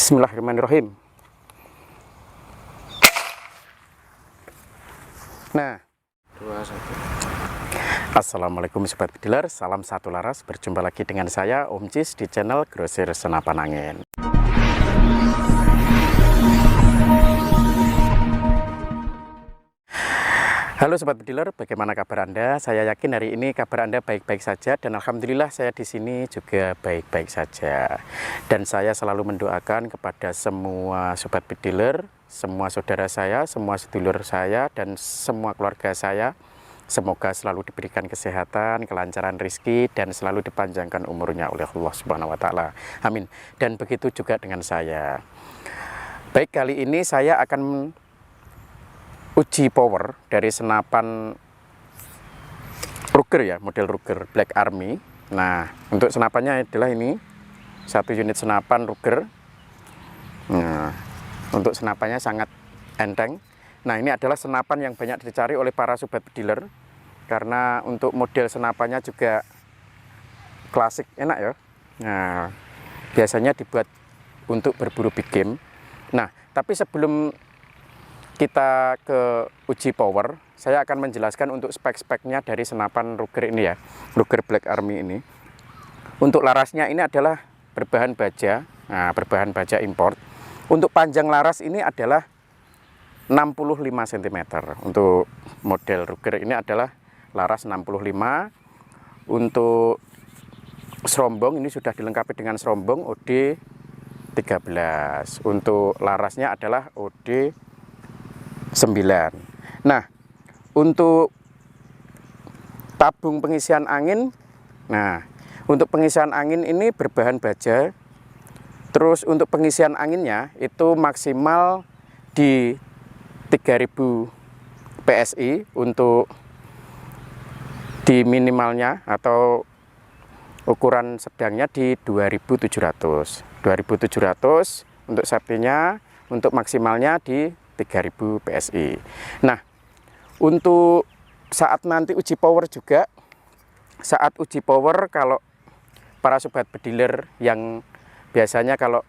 Bismillahirrahmanirrahim. Nah, 21. Assalamualaikum Sobat Bediler, salam satu laras. Berjumpa lagi dengan saya Om Cis di channel Grosir Senapan Angin. Halo Sobat Bediler, bagaimana kabar Anda? Saya yakin hari ini kabar Anda baik-baik saja dan alhamdulillah saya di sini juga baik-baik saja. Dan saya selalu mendoakan kepada semua Sobat Bediler, semua saudara saya, semua sedulur saya dan semua keluarga saya, semoga selalu diberikan kesehatan, kelancaran rezeki dan selalu dipanjangkan umurnya oleh Allah Subhanahu wa taala. Amin. Dan begitu juga dengan saya. Baik, kali ini saya akan uji power dari senapan Ruger ya, model Ruger Black Army. Nah, untuk senapannya adalah ini satu unit senapan Ruger. Nah, untuk senapannya sangat enteng. Nah, ini adalah senapan yang banyak dicari oleh para sobat bediler karena untuk model senapannya juga klasik, enak ya. Nah, biasanya dibuat untuk berburu big game. Nah, tapi sebelum kita ke uji power, saya akan menjelaskan untuk spek-speknya dari senapan Ruger ini ya, Ruger Black Army ini. Untuk larasnya ini adalah berbahan baja, nah, berbahan baja import. Untuk panjang laras ini adalah 65 cm. Untuk model Ruger ini adalah laras 65. Untuk serombong ini sudah dilengkapi dengan serombong OD 13. Untuk larasnya adalah OD 9. Nah, untuk tabung pengisian angin, nah, untuk pengisian angin ini berbahan baja. Terus untuk pengisian anginnya itu maksimal di 3000 PSI untuk di minimalnya atau ukuran sedangnya di 2700. 2700 untuk safety-nya, untuk maksimalnya di 3000 PSI. Nah, untuk saat nanti uji power juga, saat uji power kalau para sobat bediler yang biasanya kalau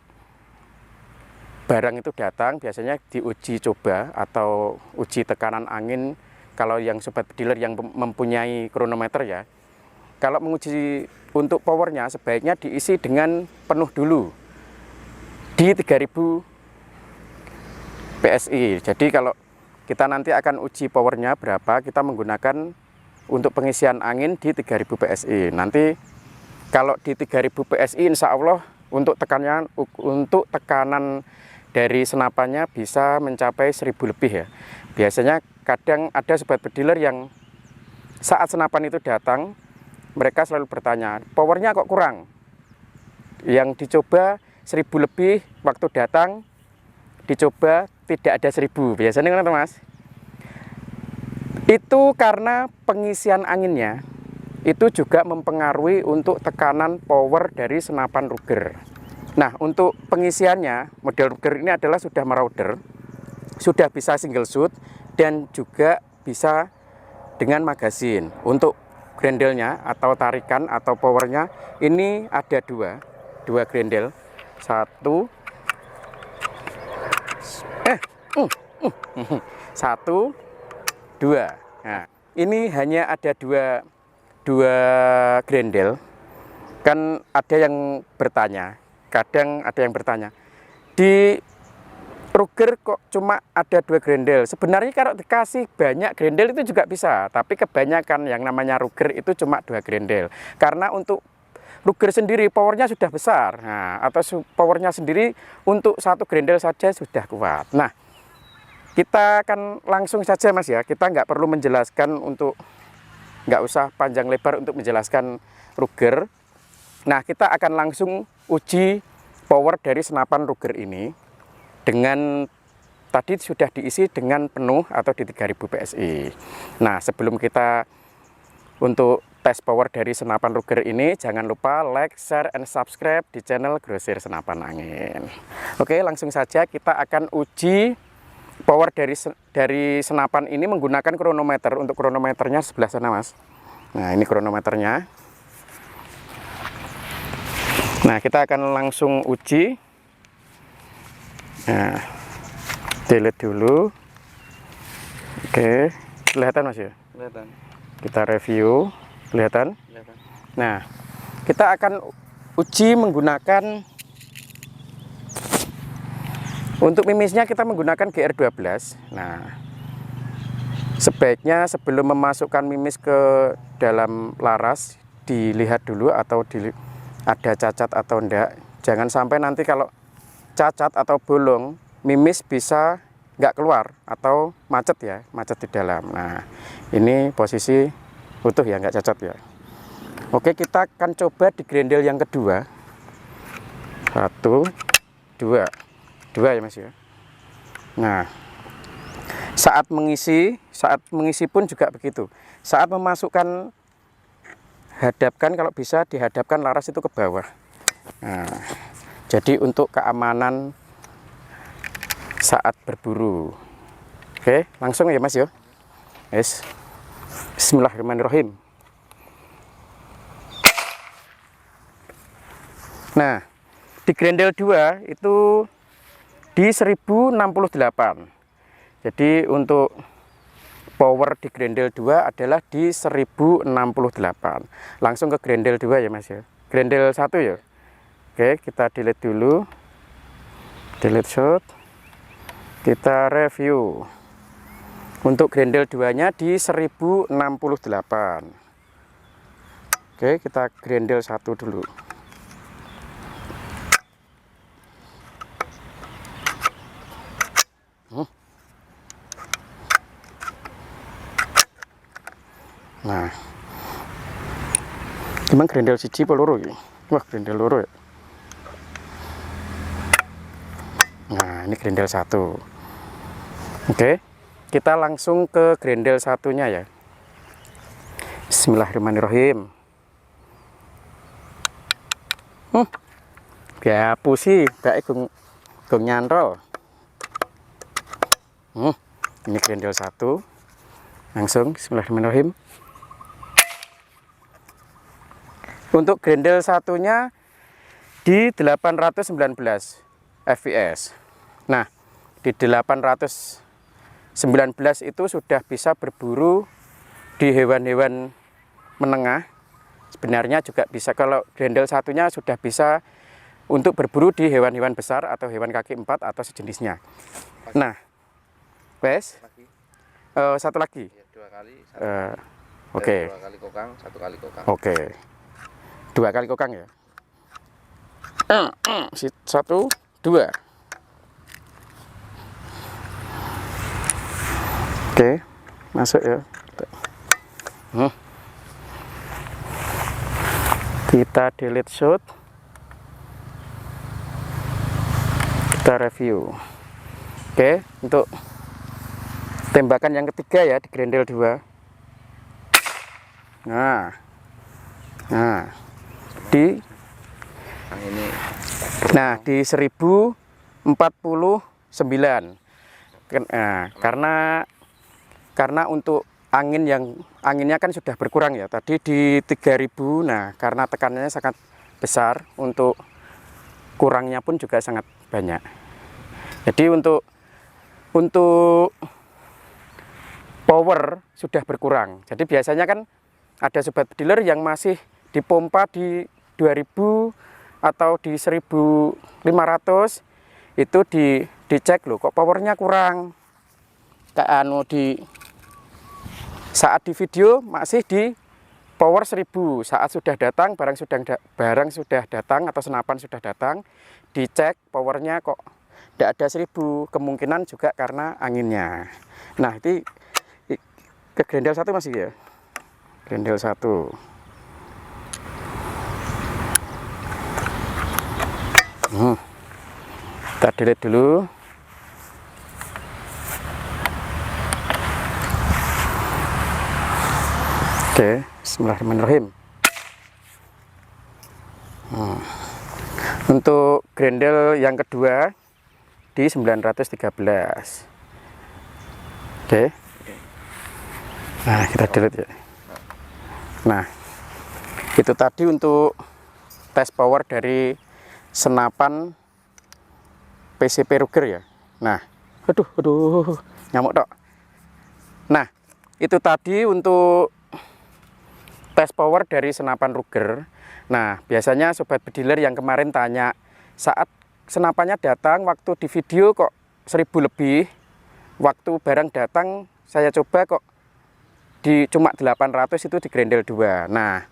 barang itu datang, biasanya diuji coba atau uji tekanan angin. Kalau yang sobat bediler yang mempunyai kronometer ya, kalau menguji untuk powernya sebaiknya diisi dengan penuh dulu di 3000 PSI. Jadi kalau kita nanti akan uji powernya berapa, kita menggunakan untuk pengisian angin di 3000 PSI. Nanti kalau di 3000 PSI insya Allah untuk tekanan dari senapannya bisa mencapai 1000 lebih ya. Biasanya kadang ada sobat bediler yang saat senapan itu datang, mereka selalu bertanya, powernya kok kurang? Yang dicoba 1000 lebih, waktu datang dicoba tidak ada 1000. Biasanya kan Mas, itu karena pengisian anginnya itu juga mempengaruhi untuk tekanan power dari senapan Ruger. Nah, untuk pengisiannya model Ruger ini adalah sudah marauder, sudah bisa single shoot dan juga bisa dengan magasin. Untuk grendelnya atau tarikan atau powernya ini ada dua grendel, satu, dua. Nah, ini hanya ada dua grendel. Kan ada yang bertanya, kadang ada yang bertanya, di Ruger kok cuma ada 2 grendel? Sebenarnya kalau dikasih banyak grendel itu juga bisa, tapi kebanyakan yang namanya Ruger itu cuma 2 grendel. Karena untuk Ruger sendiri powernya sudah besar, nah, atau powernya sendiri untuk 1 grendel saja sudah kuat. Nah, kita akan langsung saja Mas ya, kita nggak perlu menjelaskan, untuk nggak usah panjang lebar untuk menjelaskan Ruger. Nah, kita akan langsung uji power dari senapan Ruger ini dengan tadi sudah diisi dengan penuh atau di 3000 PSI. Nah, sebelum kita untuk tes power dari senapan Ruger ini, jangan lupa like, share, and subscribe di channel Grosir Senapan Angin. Oke, langsung saja kita akan uji power dari senapan ini menggunakan kronometer. Untuk kronometernya sebelah sana Mas. Nah, ini kronometernya. Nah, kita akan langsung uji Nah, delete dulu. Oke, kelihatan Mas ya? Kelihatan. Kita review, kelihatan? Kelihatan. Nah, kita akan uji menggunakan, untuk mimisnya kita menggunakan GR12. Nah, sebaiknya sebelum memasukkan mimis ke dalam laras, dilihat dulu atau ada cacat atau enggak. Jangan sampai nanti kalau cacat atau bolong, mimis bisa nggak keluar atau macet ya, macet di dalam. Nah, ini posisi utuh ya, nggak cacat ya. Oke, kita akan coba di grendel yang kedua. 1, 2 ya Mas ya. Nah, saat mengisi pun juga begitu. Saat memasukkan, hadapkan, kalau bisa dihadapkan laras itu ke bawah. Nah, jadi untuk keamanan saat berburu. Oke, langsung ya Mas ya. Yes. Bismillahirrahmanirrahim. Nah, di grendel 2 itu di 1068. Jadi untuk power di grendel 2 adalah di 1068. Langsung ke grendel 2 ya Mas ya. Grendel 1 ya. Oke, kita delete dulu. Delete shot. Kita review. Untuk grendel 2-nya di 1068. Oke, kita grendel 1 dulu. Nah, gimana grendel siji apa loro ya? Wah, grendel loro ya. Nah, ini grendel 1. Oke, kita langsung ke grendel satunya ya. Bismillahirrahmanirrahim. Gapu sih, gak gong nyantol. Ini grendel 1. Langsung bismillahirrahmanirrahim. Untuk grendel satunya di 819 fps. Nah, di 819 itu sudah bisa berburu di hewan-hewan menengah. Sebenarnya juga bisa, kalau grendel satunya sudah bisa untuk berburu di hewan-hewan besar atau hewan kaki 4 atau sejenisnya. Nah, wes, satu lagi. Ya, 2 kali. Oke. 2 kali kokang, 1 kali kokang. Oke. 2 kali kokang ya. 1, 2. Oke, masuk ya. Kita delete shot. Kita review. Oke, untuk tembakan yang ketiga ya di grendel 2. Nah, di ini. Nah, di 1049. Nah, karena untuk anginnya kan sudah berkurang ya. Tadi di 3000. Nah, karena tekanannya sangat besar, untuk kurangnya pun juga sangat banyak. Jadi untuk power sudah berkurang. Jadi biasanya kan ada sobat dealer yang masih dipompa di 2000 atau di 1500, itu dicek loh, kok powernya kurang. Kayak saat di video masih di power 1000, saat sudah datang barang sudah datang atau senapan sudah datang, dicek powernya kok tidak ada 1000, kemungkinan juga karena anginnya. Nah, itu ke grendel 1 masih ya, grendel 1. Kita delete dulu. Oke, bismillahirrahmanirrahim. Untuk grendel yang kedua di 913. Oke. Nah, kita delete ya. Nah, itu tadi untuk tes power dari senapan PCP Ruger ya. Nah, aduh, nyamuk tok. Nah, itu tadi untuk tes power dari senapan Ruger. Nah, biasanya sobat bediler yang kemarin tanya, saat senapannya datang, waktu di video kok 1000 lebih, waktu barang datang saya coba kok di cuma 800 itu di grendel 2. Nah,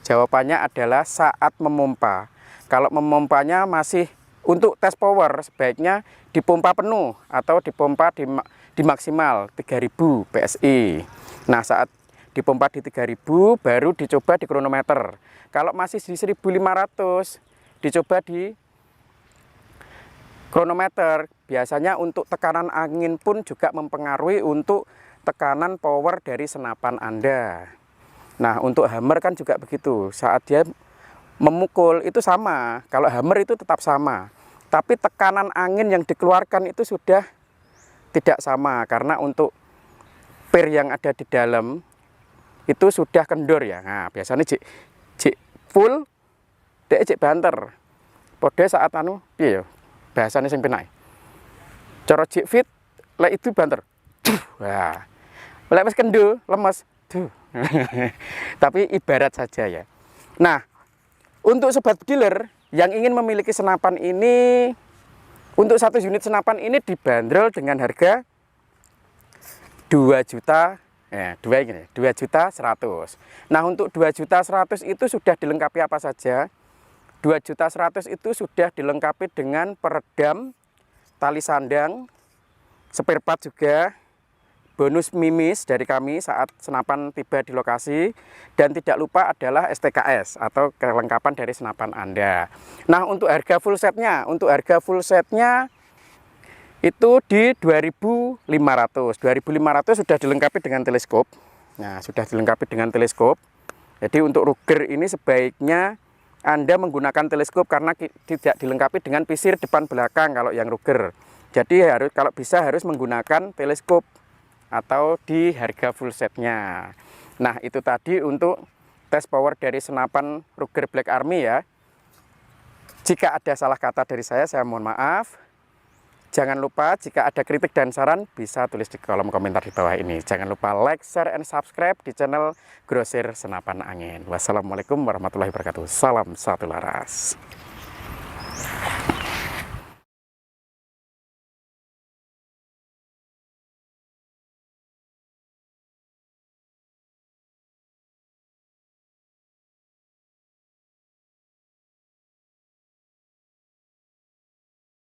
jawabannya adalah saat memompa. Kalau memompanya masih untuk tes power, sebaiknya dipompa penuh atau dipompa di maksimal 3000 PSI. Nah, saat dipompa di 3000 baru dicoba di kronometer. Kalau masih di 1500 dicoba di kronometer. Biasanya untuk tekanan angin pun juga mempengaruhi untuk tekanan power dari senapan Anda. Nah, untuk hammer kan juga begitu. Saat dia memukul itu sama. Kalau hammer itu tetap sama. Tapi tekanan angin yang dikeluarkan itu sudah tidak sama. Karena untuk per yang ada di dalam itu sudah kendor ya. Nah, biasanya jik full, dia jik banter. Pode saat anu, iya ya, bahasanya sing penak. Cara jik fit, lek itu banter. Wah, lek wis kendor, lemes. Tapi ibarat saja ya. Nah, untuk sobat bediler yang ingin memiliki senapan ini, untuk 1 unit senapan ini dibanderol dengan harga 2.100.000. Nah, untuk 2.100.000 itu sudah dilengkapi apa saja? 2.100.000 itu sudah dilengkapi dengan peredam, tali sandang, spare part juga, bonus mimis dari kami saat senapan tiba di lokasi, dan tidak lupa adalah STKS atau kelengkapan dari senapan Anda. Nah, untuk harga full setnya, itu di 2.500. 2.500 sudah dilengkapi dengan teleskop. Nah, sudah dilengkapi dengan teleskop. Jadi untuk Ruger ini sebaiknya Anda menggunakan teleskop karena tidak dilengkapi dengan pisir depan belakang kalau yang Ruger. Jadi kalau bisa harus menggunakan teleskop atau di harga full setnya. Nah, itu tadi untuk tes power dari senapan Ruger Black Army ya. Jika ada salah kata dari saya mohon maaf. Jangan lupa jika ada kritik dan saran bisa tulis di kolom komentar di bawah ini. Jangan lupa like, share, and subscribe di channel Grosir Senapan Angin. Wassalamualaikum warahmatullahi wabarakatuh. Salam satu laras.